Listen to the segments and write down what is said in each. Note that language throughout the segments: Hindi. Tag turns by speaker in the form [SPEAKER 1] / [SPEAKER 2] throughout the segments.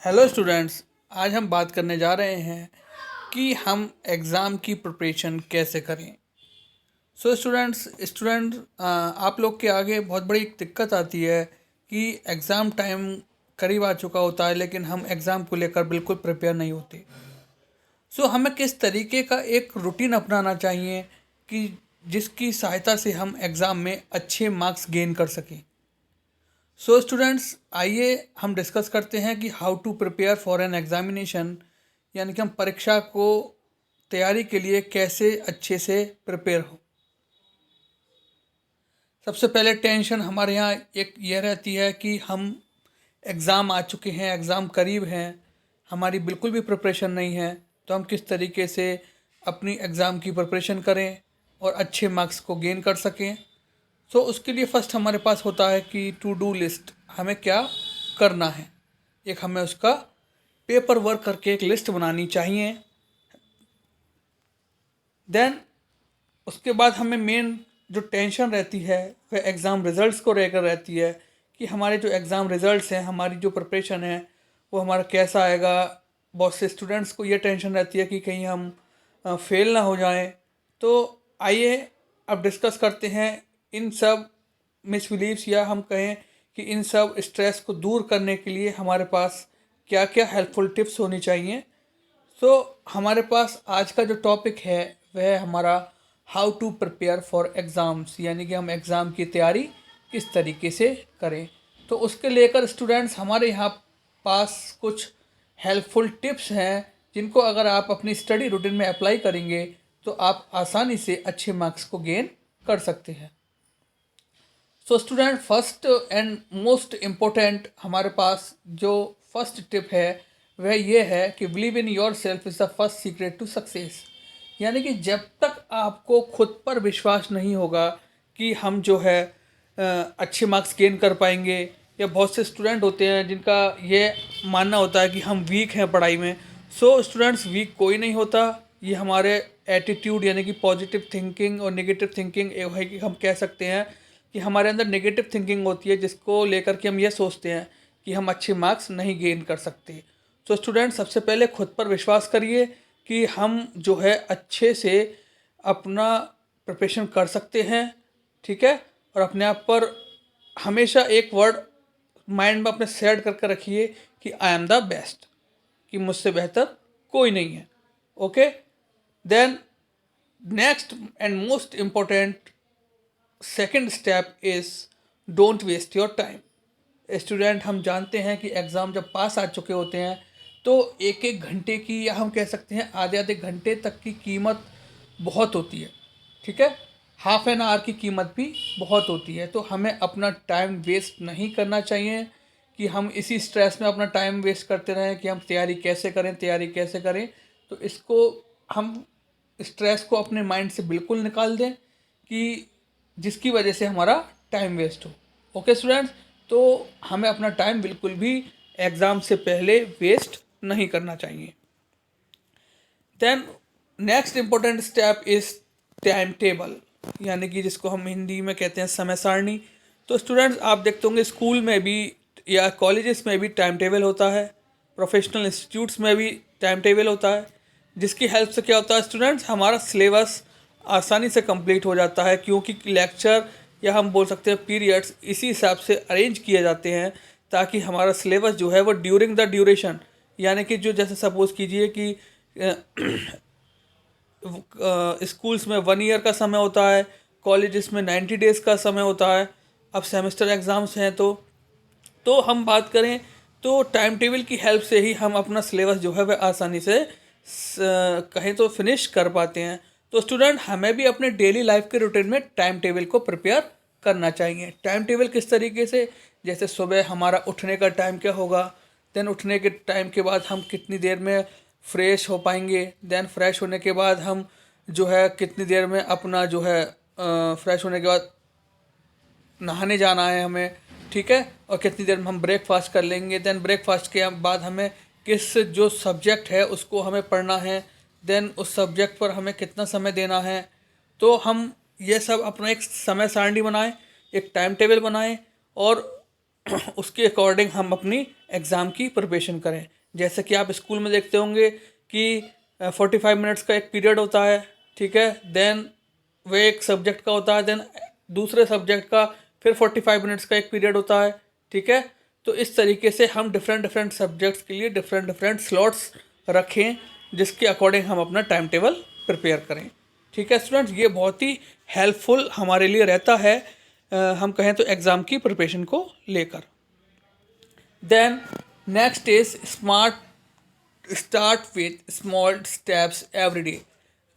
[SPEAKER 1] Hello students. आज हम बात करने जा रहे हैं कि हम एग्ज़ाम की प्रिपरेशन कैसे करें। स्टूडेंट आप लोग के आगे बहुत बड़ी दिक्कत आती है कि एग्ज़ाम टाइम करीब आ चुका होता है लेकिन हम एग्ज़ाम को लेकर बिल्कुल प्रिपेयर नहीं होते। हमें किस तरीके का एक रूटीन अपनाना चाहिए कि जिसकी सहायता से हम एग्ज़ाम में अच्छे मार्क्स गेन कर सकें। स्टूडेंट्स, आइए हम डिस्कस करते हैं कि how to prepare for an examination, यानी कि हम परीक्षा को तैयारी के लिए कैसे अच्छे से प्रिपेयर हो। सबसे पहले टेंशन हमारे यहाँ एक यह रहती है कि हम एग्ज़ाम आ चुके हैं, एग्ज़ाम करीब हैं, हमारी बिल्कुल भी प्रिपरेशन नहीं है, तो हम किस तरीके से अपनी एग्ज़ाम की प्रिपरेशन करें और अच्छे मार्क्स को गेन कर सकें। उसके लिए फ़र्स्ट हमारे पास होता है कि टू डू लिस्ट, हमें क्या करना है। एक हमें उसका पेपर वर्क करके एक लिस्ट बनानी चाहिए। देन उसके बाद हमें मेन जो टेंशन रहती है वह एग्ज़ाम रिज़ल्ट्स को लेकर रहती है कि हमारे जो एग्ज़ाम रिज़ल्ट्स हैं, हमारी जो प्रिपरेशन है वो हमारा कैसा आएगा। बहुत से स्टूडेंट्स को ये टेंशन रहती है कि कहीं हम फेल ना हो जाएं। तो आइए अब डिस्कस करते हैं इन सब मिसबिलीव्स, या हम कहें कि इन सब स्ट्रेस को दूर करने के लिए हमारे पास क्या क्या हेल्पफुल टिप्स होनी चाहिए। हमारे पास आज का जो टॉपिक है वह हमारा how to prepare for exams, यानी कि हम एग्ज़ाम की तैयारी किस तरीके से करें। तो उसके लेकर स्टूडेंट्स हमारे यहाँ पास कुछ हेल्पफुल टिप्स हैं जिनको अगर आप अपनी स्टडी रूटीन में अप्लाई करेंगे तो आप आसानी से अच्छे मार्क्स को गेन कर सकते हैं। Student, first and most important हमारे पास जो फर्स्ट टिप है वह ये है कि believe in your self is the first secret to success. यानी कि जब तक आपको खुद पर विश्वास नहीं होगा कि हम जो है अच्छे मार्क्स गेन कर पाएंगे, या बहुत से स्टूडेंट होते हैं जिनका ये मानना होता है कि हम वीक हैं पढ़ाई में। स्टूडेंट्स, वीक कोई नहीं होता। ये हमारे एटीट्यूड यानी कि पॉजिटिव थिंकिंग और नेगेटिव थिंकिंग है कि हम कह सकते हैं कि हमारे अंदर नेगेटिव थिंकिंग होती है जिसको लेकर के हम ये सोचते हैं कि हम अच्छे मार्क्स नहीं गेन कर सकते। स्टूडेंट, सबसे पहले खुद पर विश्वास करिए कि हम जो है अच्छे से अपना प्रिपरेशन कर सकते हैं, ठीक है। और अपने आप पर हमेशा एक वर्ड माइंड में अपने सेट करके रखिए कि आई एम द बेस्ट, कि मुझसे बेहतर कोई नहीं है। Okay. Then next and most important second step is don't waste your time. Student, हम जानते हैं कि एग्ज़ाम जब पास आ चुके होते हैं तो एक एक घंटे की, या हम कह सकते हैं आधे आधे घंटे तक की कीमत बहुत होती है, ठीक है। हाफ एन आवर की कीमत भी बहुत होती है। तो हमें अपना टाइम वेस्ट नहीं करना चाहिए कि हम इसी स्ट्रेस में अपना टाइम वेस्ट करते रहें कि हम तैयारी कैसे करें, तैयारी कैसे करें। तो इसको हम स्ट्रेस को अपने माइंड से बिल्कुल निकाल दें कि जिसकी वजह से हमारा टाइम वेस्ट हो। ओके स्टूडेंट्स, तो हमें अपना टाइम बिल्कुल भी एग्ज़ाम से पहले वेस्ट नहीं करना चाहिए। Then next important step is time table, यानी कि जिसको हम हिंदी में कहते हैं समय सारणी। तो स्टूडेंट्स, आप देखते होंगे स्कूल में भी या कॉलेजेस में भी टाइम टेबल होता है, प्रोफेशनल इंस्टीट्यूट्स में भी टाइम टेबल होता है, जिसकी हेल्प से क्या होता है स्टूडेंट्स, हमारा सिलेबस आसानी से कंप्लीट हो जाता है, क्योंकि लेक्चर या हम बोल सकते हैं पीरियड्स इसी हिसाब से अरेंज किए जाते हैं ताकि हमारा सिलेबस जो है वो ड्यूरिंग द ड्यूरेशन, यानी कि जो जैसे सपोज़ कीजिए कि स्कूल्स में 1 ईयर का समय होता है, कॉलेजेस में 90 डेज़ का समय होता है। अब सेमेस्टर एग्ज़ाम्स हैं तो हम बात करें तो टाइम टेबल की हेल्प से ही हम अपना सिलेबस जो है वह आसानी से कहें तो फिनिश कर पाते हैं। तो स्टूडेंट, हमें भी अपने डेली लाइफ के रूटीन में टाइम टेबल को प्रिपेयर करना चाहिए। टाइम टेबल किस तरीके से, जैसे सुबह हमारा उठने का टाइम क्या होगा, देन उठने के टाइम के बाद हम कितनी देर में फ्रेश हो पाएंगे, देन फ्रेश होने के बाद हम जो है कितनी देर में अपना जो है फ्रेश होने के बाद नहाने जाना है हमें, ठीक है। और कितनी देर में हम ब्रेकफास्ट कर लेंगे, देन ब्रेकफास्ट के बाद हमें किस जो सब्जेक्ट है उसको हमें पढ़ना है, देन उस सब्जेक्ट पर हमें कितना समय देना है। तो हम ये सब अपना एक समय सारणी बनाएं, एक टाइम टेबल बनाएं और उसके अकॉर्डिंग हम अपनी एग्ज़ाम की प्रिपरेशन करें। जैसे कि आप स्कूल में देखते होंगे कि 45 मिनट्स का एक पीरियड होता है, ठीक है, देन वो एक सब्जेक्ट का होता है, देन दूसरे सब्जेक्ट का फिर 45 मिनट्स का एक पीरियड होता है, ठीक है। तो इस तरीके से हम डिफरेंट डिफरेंट सब्जेक्ट्स के लिए डिफरेंट डिफरेंट स्लॉट्स रखें, जिसके अकॉर्डिंग हम अपना टाइम टेबल प्रिपेयर करें, ठीक है स्टूडेंट्स। ये बहुत ही हेल्पफुल हमारे लिए रहता है, हम कहें तो एग्ज़ाम की प्रिपरेशन को लेकर। Then next is start with small steps every day.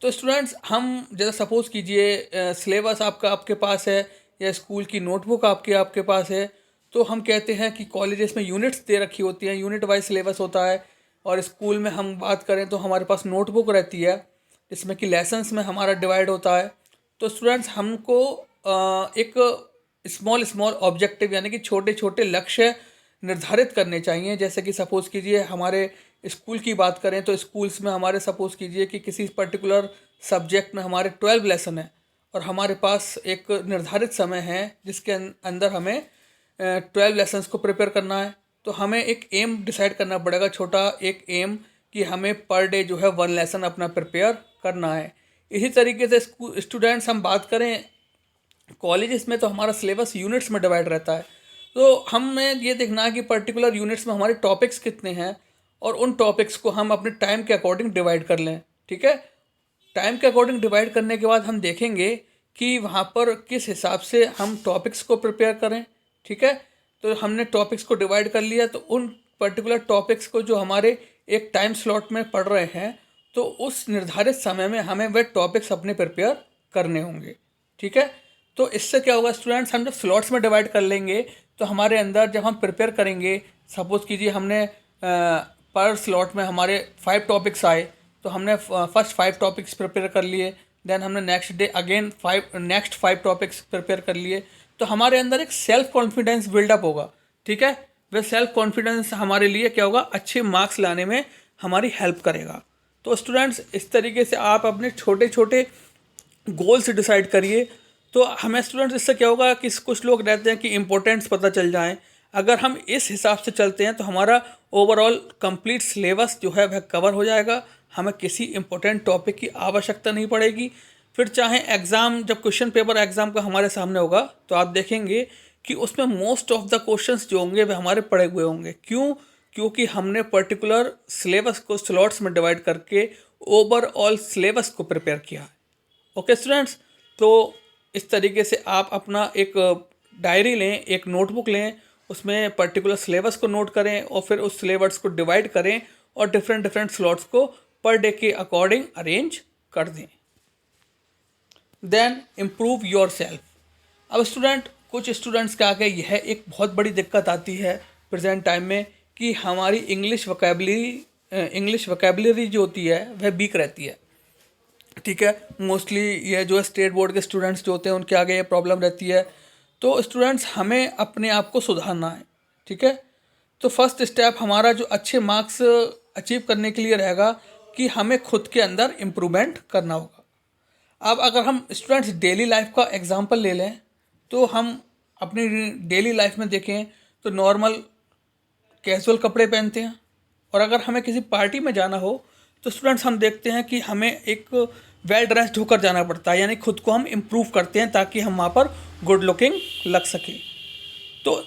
[SPEAKER 1] तो स्टूडेंट्स, हम जैसे सपोज़ कीजिए सिलेबस आपका आपके पास है या स्कूल की नोटबुक आपके आपके पास है, तो हम कहते हैं कि कॉलेजेस में यूनिट्स दे रखी होती हैं, यूनिट वाइज सिलेबस होता है। और स्कूल में हम बात करें तो हमारे पास नोटबुक रहती है, जिसमें कि लेसन्स में हमारा डिवाइड होता है। तो स्टूडेंट्स, हमको एक स्मॉल स्मॉल ऑब्जेक्टिव यानी कि छोटे छोटे लक्ष्य निर्धारित करने चाहिए। जैसे कि सपोज़ कीजिए हमारे स्कूल की बात करें तो स्कूल्स में हमारे सपोज़ कीजिए कि किसी पर्टिकुलर सब्जेक्ट में हमारे 12 लेसन है और हमारे पास एक निर्धारित समय है जिसके अंदर हमें 12 लेसन्स को प्रिपेयर करना है। तो हमें एक एम डिसाइड करना पड़ेगा, छोटा एक एम, कि हमें पर डे जो है 1 लेसन अपना प्रिपेयर करना है। इसी तरीके से स्टूडेंट्स, हम बात करें कॉलेजेस में तो हमारा सिलेबस यूनिट्स में डिवाइड रहता है। तो हमें ये देखना है कि पर्टिकुलर यूनिट्स में हमारे टॉपिक्स कितने हैं और उन टॉपिक्स को हम अपने टाइम के अकॉर्डिंग डिवाइड कर लें, ठीक है। टाइम के अकॉर्डिंग डिवाइड करने के बाद हम देखेंगे कि वहाँ पर किस हिसाब से हम टॉपिक्स को प्रिपेयर करें, ठीक है। तो हमने टॉपिक्स को डिवाइड कर लिया, तो उन पर्टिकुलर टॉपिक्स को जो हमारे एक टाइम स्लॉट में पढ़ रहे हैं, तो उस निर्धारित समय में हमें वह टॉपिक्स अपने प्रिपेयर करने होंगे, ठीक है। तो इससे क्या होगा स्टूडेंट्स, हम जब स्लॉट्स में डिवाइड कर लेंगे तो हमारे अंदर जब हम प्रिपेयर करेंगे, सपोज़ कीजिए हमने पर स्लॉट में हमारे 5 टॉपिक्स आए, तो हमने फर्स्ट 5 टॉपिक्स प्रिपेयर कर लिए, देन हमने next day again next 5 topics prepare कर लिए। तो हमारे अंदर एक सेल्फ कॉन्फिडेंस बिल्डअप होगा, ठीक है। वह सेल्फ कॉन्फिडेंस हमारे लिए क्या होगा, अच्छे मार्क्स लाने में हमारी हेल्प करेगा। तो स्टूडेंट्स, इस तरीके से आप अपने छोटे छोटे गोल्स डिसाइड करिए। तो हमें स्टूडेंट्स, इससे क्या होगा कि कुछ लोग रहते हैं कि इम्पोर्टेंट्स पता चल जाएं। अगर हम इस हिसाब से चलते हैं तो हमारा ओवरऑल कंप्लीट सिलेबस जो है वह कवर हो जाएगा, हमें किसी इम्पोर्टेंट टॉपिक की आवश्यकता नहीं पड़ेगी। फिर चाहे एग्ज़ाम, जब क्वेश्चन पेपर एग्ज़ाम का हमारे सामने होगा तो आप देखेंगे कि उसमें मोस्ट ऑफ द क्वेश्चंस जो होंगे वह हमारे पड़े हुए होंगे। क्यों? क्योंकि हमने पर्टिकुलर सिलेबस को स्लॉट्स में डिवाइड करके ओवरऑल सिलेबस को प्रिपेयर किया है। ओके स्टूडेंट्स, तो इस तरीके से आप अपना एक डायरी लें, एक नोटबुक लें, उसमें पर्टिकुलर सिलेबस को नोट करें और फिर उस सिलेबस को डिवाइड करें और डिफरेंट डिफरेंट स्लॉट्स को पर डे के अकॉर्डिंग अरेंज कर दें। Then improve your self. अब स्टूडेंट, कुछ स्टूडेंट्स के आगे यह एक बहुत बड़ी दिक्कत आती है प्रेजेंट टाइम में कि हमारी इंग्लिश वोकेबलरी जो होती है वह वीक रहती है, ठीक है। मोस्टली ये जो है स्टेट बोर्ड के स्टूडेंट्स जो होते हैं उनके आगे ये प्रॉब्लम रहती है। तो स्टूडेंट्स, हमें अपने आप को सुधारना है, ठीक है। तो फर्स्ट स्टेप हमारा जो अच्छे मार्क्स अचीव करने के लिए रहेगा कि हमें खुद के अंदर इम्प्रूवमेंट करना होगा। अब अगर हम स्टूडेंट्स डेली लाइफ का एग्जांपल ले लें तो हम अपनी डेली लाइफ में देखें तो नॉर्मल कैजुअल कपड़े पहनते हैं, और अगर हमें किसी पार्टी में जाना हो तो स्टूडेंट्स हम देखते हैं कि हमें एक वेल ड्रेस्ड होकर जाना पड़ता है, यानी खुद को हम इम्प्रूव करते हैं ताकि हम वहाँ पर गुड लुकिंग लग सकें। तो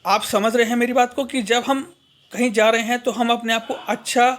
[SPEAKER 1] आप समझ रहे हैं मेरी बात को कि जब हम कहीं जा रहे हैं तो हम अपने आप को अच्छा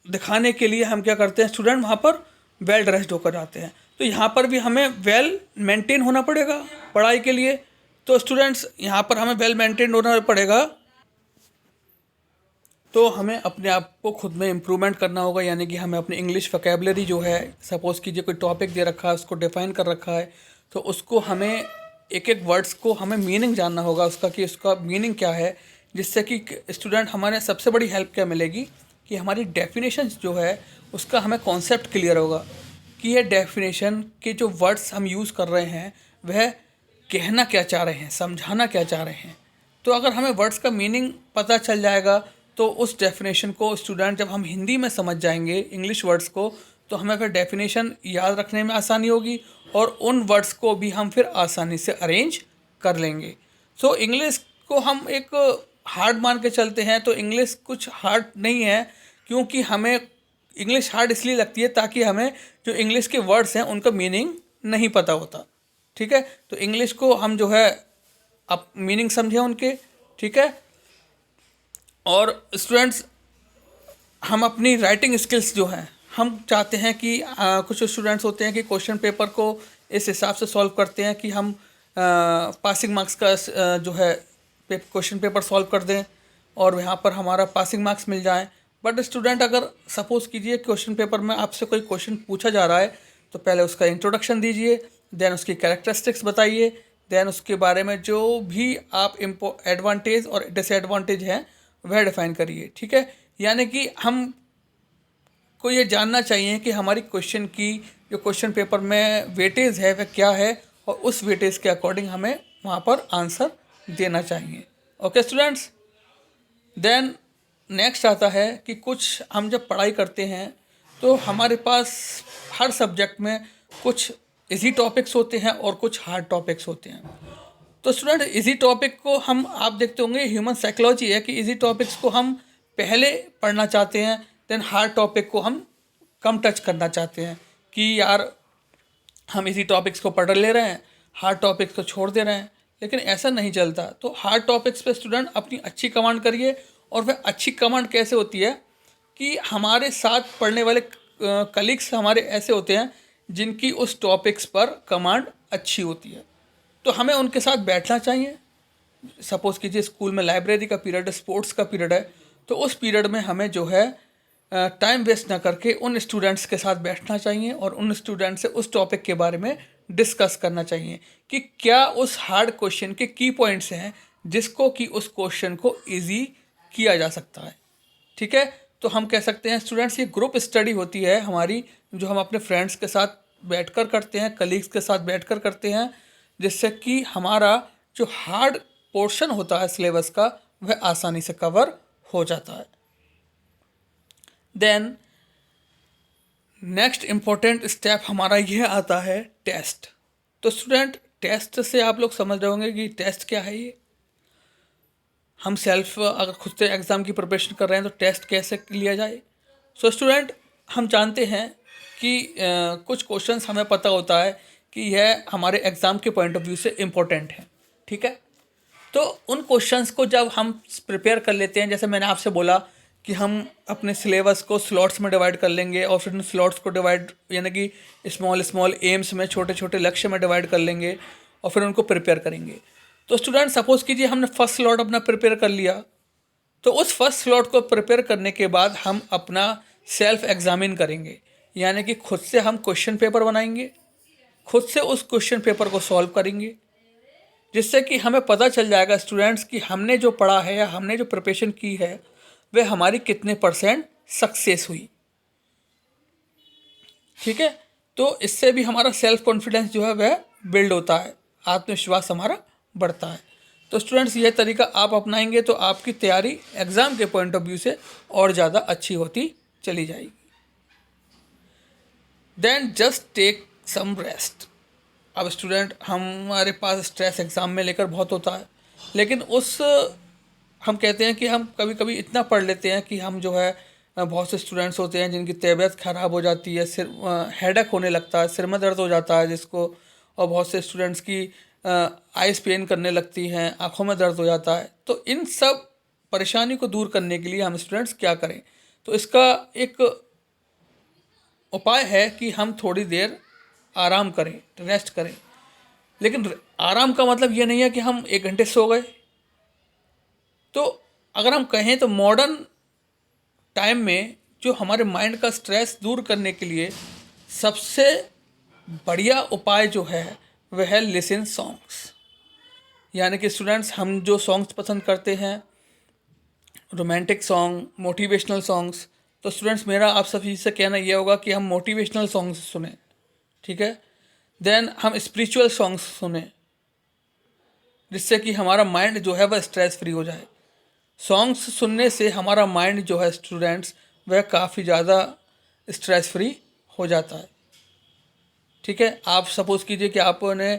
[SPEAKER 1] दिखाने के लिए हम क्या करते हैं स्टूडेंट, वहाँ पर वेल ड्रेस्ड होकर जाते हैं। तो यहाँ पर भी हमें वेल मेंटेन होना पड़ेगा पढ़ाई के लिए। तो स्टूडेंट्स, यहाँ पर हमें वेल मेंटेन होना पड़ेगा, तो हमें अपने आप को खुद में इम्प्रूवमेंट करना होगा, यानी कि हमें अपनी इंग्लिश वोकेबलरी जो है, सपोज़ कीजिए कोई टॉपिक दे रखा है, उसको डिफ़ाइन कर रखा है, तो उसको हमें एक एक वर्ड्स को हमें मीनिंग जानना होगा उसका, कि उसका मीनिंग क्या है, जिससे कि स्टूडेंट हमारे सबसे बड़ी हेल्प क्या मिलेगी कि हमारी डेफिनेशन जो है उसका हमें कॉन्सेप्ट क्लियर होगा कि ये डेफिनेशन के जो वर्ड्स हम यूज़ कर रहे हैं वह कहना क्या चाह रहे हैं, समझाना क्या चाह रहे हैं। तो अगर हमें वर्ड्स का मीनिंग पता चल जाएगा तो उस डेफिनेशन को स्टूडेंट, जब हम हिंदी में समझ जाएंगे इंग्लिश वर्ड्स को, तो हमें फिर डेफिनेशन याद रखने में आसानी होगी और उन वर्ड्स को भी हम फिर आसानी से अरेंज कर लेंगे। सो इंग्लिश को हम एक हार्ड मान के चलते हैं, तो इंग्लिश कुछ हार्ड नहीं है, क्योंकि हमें इंग्लिश हार्ड इसलिए लगती है ताकि हमें जो इंग्लिश के वर्ड्स हैं उनका मीनिंग नहीं पता होता। ठीक है, तो इंग्लिश को हम जो है आप मीनिंग समझें उनके। ठीक है, और स्टूडेंट्स हम अपनी राइटिंग स्किल्स जो हैं, हम चाहते हैं कि कुछ स्टूडेंट्स होते हैं कि क्वेश्चन पेपर को इस हिसाब से सॉल्व करते हैं कि हम पासिंग मार्क्स का जो है क्वेश्चन पेपर सॉल्व कर दें और यहाँ पर हमारा पासिंग मार्क्स मिल जाए। बट स्टूडेंट अगर सपोज़ कीजिए क्वेश्चन पेपर में आपसे कोई क्वेश्चन पूछा जा रहा है, तो पहले उसका इंट्रोडक्शन दीजिए, देन उसकी कैरेक्टरिस्टिक्स बताइए, देन उसके बारे में जो भी आप एडवांटेज और डिसएडवांटेज हैं वह डिफाइन करिए। ठीक है, यानी कि हम को ये जानना चाहिए कि हमारी क्वेश्चन की जो क्वेश्चन पेपर में वेटेज है वह क्या है, और उस वेटेज के अकॉर्डिंग हमें वहाँ पर आंसर देना चाहिए। ओके स्टूडेंट्स, देन नेक्स्ट आता है कि कुछ हम जब पढ़ाई करते हैं तो हमारे पास हर सब्जेक्ट में कुछ इजी टॉपिक्स होते हैं और कुछ हार्ड टॉपिक्स होते हैं। तो स्टूडेंट इजी टॉपिक को हम, आप देखते होंगे ह्यूमन साइकोलॉजी है कि इजी टॉपिक्स को हम पहले पढ़ना चाहते हैं, देन हार्ड टॉपिक को हम कम टच करना चाहते हैं कि यार हम इजी टॉपिक्स को पढ़ ले रहे हैं, हार्ड टॉपिक्स को छोड़ दे रहे हैं। लेकिन ऐसा नहीं चलता। तो हार्ड टॉपिक्स पे स्टूडेंट अपनी अच्छी कमांड करिए, और वह अच्छी कमांड कैसे होती है कि हमारे साथ पढ़ने वाले कलीग्स हमारे ऐसे होते हैं जिनकी उस टॉपिक्स पर कमांड अच्छी होती है, तो हमें उनके साथ बैठना चाहिए। सपोज़ कीजिए स्कूल में लाइब्रेरी का पीरियड है, स्पोर्ट्स का पीरियड है, तो उस पीरियड में हमें जो है टाइम वेस्ट ना करके उन स्टूडेंट्स के साथ बैठना चाहिए और उन स्टूडेंट से उस टॉपिक के बारे में डिस्कस करना चाहिए कि क्या उस हार्ड क्वेश्चन के की पॉइंट्स हैं जिसको कि उस क्वेश्चन को इजी किया जा सकता है। ठीक है, तो हम कह सकते हैं स्टूडेंट्स ये ग्रुप स्टडी होती है हमारी, जो हम अपने फ्रेंड्स के साथ बैठकर करते हैं, कलीग्स के साथ बैठकर करते हैं, जिससे कि हमारा जो हार्ड पोर्शन होता है सिलेबस का वह आसानी से कवर हो जाता है। देन नेक्स्ट इम्पोर्टेंट स्टेप हमारा यह आता है टेस्ट। तो स्टूडेंट टेस्ट से आप लोग समझ रहे होंगे कि टेस्ट क्या है। ये हम सेल्फ अगर खुद से एग्ज़ाम की प्रिपरेशन कर रहे हैं तो टेस्ट कैसे लिया जाए। सो स्टूडेंट हम जानते हैं कि कुछ क्वेश्चंस हमें पता होता है कि यह हमारे एग्ज़ाम के पॉइंट ऑफ व्यू से इम्पोर्टेंट है। ठीक है, तो उन क्वेश्चंस को जब हम प्रिपेयर कर लेते हैं, जैसे मैंने आपसे बोला कि हम अपने सिलेबस को स्लॉट्स में डिवाइड कर लेंगे और फिर उन स्लॉट्स को डिवाइड यानी कि स्मॉल स्मॉल एम्स में, छोटे छोटे लक्ष्य में डिवाइड कर लेंगे और फिर उनको प्रिपेयर करेंगे। तो स्टूडेंट सपोज़ कीजिए हमने फर्स्ट स्लॉट अपना प्रिपेयर कर लिया, तो उस फर्स्ट स्लॉट को प्रिपेयर करने के बाद हम अपना सेल्फ एग्जामिन करेंगे, यानी कि खुद से हम क्वेश्चन पेपर बनाएंगे, खुद से उस क्वेश्चन पेपर को सॉल्व करेंगे, जिससे कि हमें पता चल जाएगा स्टूडेंट्स कि हमने जो पढ़ा है या हमने जो प्रिपरेशन की है वह हमारी कितने % सक्सेस हुई। ठीक है, तो इससे भी हमारा सेल्फ कॉन्फिडेंस जो है वह बिल्ड होता है, आत्मविश्वास हमारा बढ़ता है। तो स्टूडेंट्स यह तरीका आप अपनाएंगे तो आपकी तैयारी एग्ज़ाम के पॉइंट ऑफ व्यू से और ज़्यादा अच्छी होती चली जाएगी। Then just take some rest. अब स्टूडेंट हमारे पास स्ट्रेस एग्ज़ाम में लेकर बहुत होता है, लेकिन हम कहते हैं कि हम कभी कभी इतना पढ़ लेते हैं कि हम जो है, बहुत से स्टूडेंट्स होते हैं जिनकी तबीयत ख़राब हो जाती है, सिर हेडेक होने लगता है, सिर में दर्द हो जाता है जिसको, और बहुत से स्टूडेंट्स की आइज़ पेन करने लगती हैं, आँखों में दर्द हो जाता है। तो इन सब परेशानी को दूर करने के लिए हम स्टूडेंट्स क्या करें, तो इसका एक उपाय है कि हम थोड़ी देर आराम करें, रेस्ट करें। लेकिन आराम का मतलब ये नहीं है कि हम 1 घंटे सो गए। तो अगर हम कहें तो मॉडर्न टाइम में जो हमारे माइंड का स्ट्रेस दूर करने के लिए सबसे बढ़िया उपाय जो है वह है लिसन सॉन्ग्स। यानी कि स्टूडेंट्स हम जो सॉन्ग्स पसंद करते हैं, रोमांटिक सॉन्ग, मोटिवेशनल सॉन्ग्स, तो स्टूडेंट्स मेरा आप सभी से कहना यह होगा कि हम मोटिवेशनल सॉन्ग्स सुने। ठीक है, देन हम स्पिरिचुअल सॉन्ग्स सुने, जिससे कि हमारा माइंड जो है वह स्ट्रेस फ्री हो जाए। सॉन्ग्स सुनने से हमारा माइंड जो है स्टूडेंट्स वह काफ़ी ज़्यादा स्ट्रेस फ्री हो जाता है। ठीक है, आप सपोज़ कीजिए कि आपने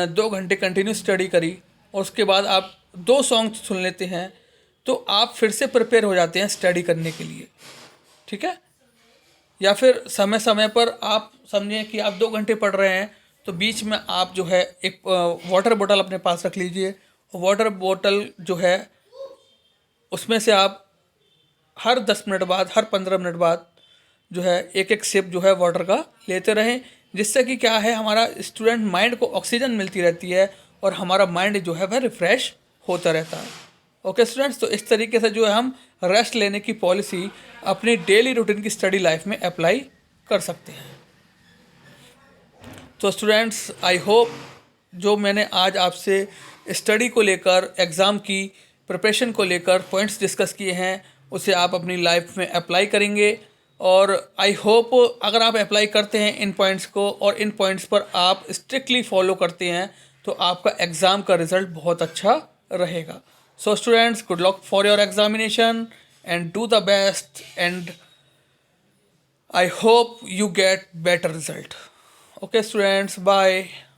[SPEAKER 1] 2 घंटे कंटिन्यू स्टडी करी, और उसके बाद आप 2 सॉन्ग सुन लेते हैं, तो आप फिर से प्रिपेयर हो जाते हैं स्टडी करने के लिए। ठीक है। या फिर समय समय पर आप समझें कि आप 2 घंटे पढ़ रहे हैं, तो बीच में आप जो है एक वाटर बॉटल अपने पास रख लीजिए। वाटर बॉटल जो है उसमें से आप हर 10 मिनट बाद, हर 15 मिनट बाद जो है एक एक सिप जो है वाटर का लेते रहें, जिससे कि क्या है, हमारा स्टूडेंट माइंड को ऑक्सीजन मिलती रहती है और हमारा माइंड जो है वह रिफ्रेश होता रहता है। ओके स्टूडेंट्स, तो इस तरीके से जो है हम रेस्ट लेने की पॉलिसी अपनी डेली रूटीन की स्टडी लाइफ में अप्लाई कर सकते हैं। तो स्टूडेंट्स, आई होप जो मैंने आज आपसे स्टडी को लेकर, एग्ज़ाम की प्रिपरेशन को लेकर पॉइंट्स डिस्कस किए हैं, उसे आप अपनी लाइफ में अप्लाई करेंगे। और आई होप अगर आप अप्लाई करते हैं इन पॉइंट्स को और इन पॉइंट्स पर आप स्ट्रिक्टली फॉलो करते हैं, तो आपका एग्ज़ाम का रिज़ल्ट बहुत अच्छा रहेगा। So students, good luck for your examination and do the best, and I hope you get better result. Okay students, bye.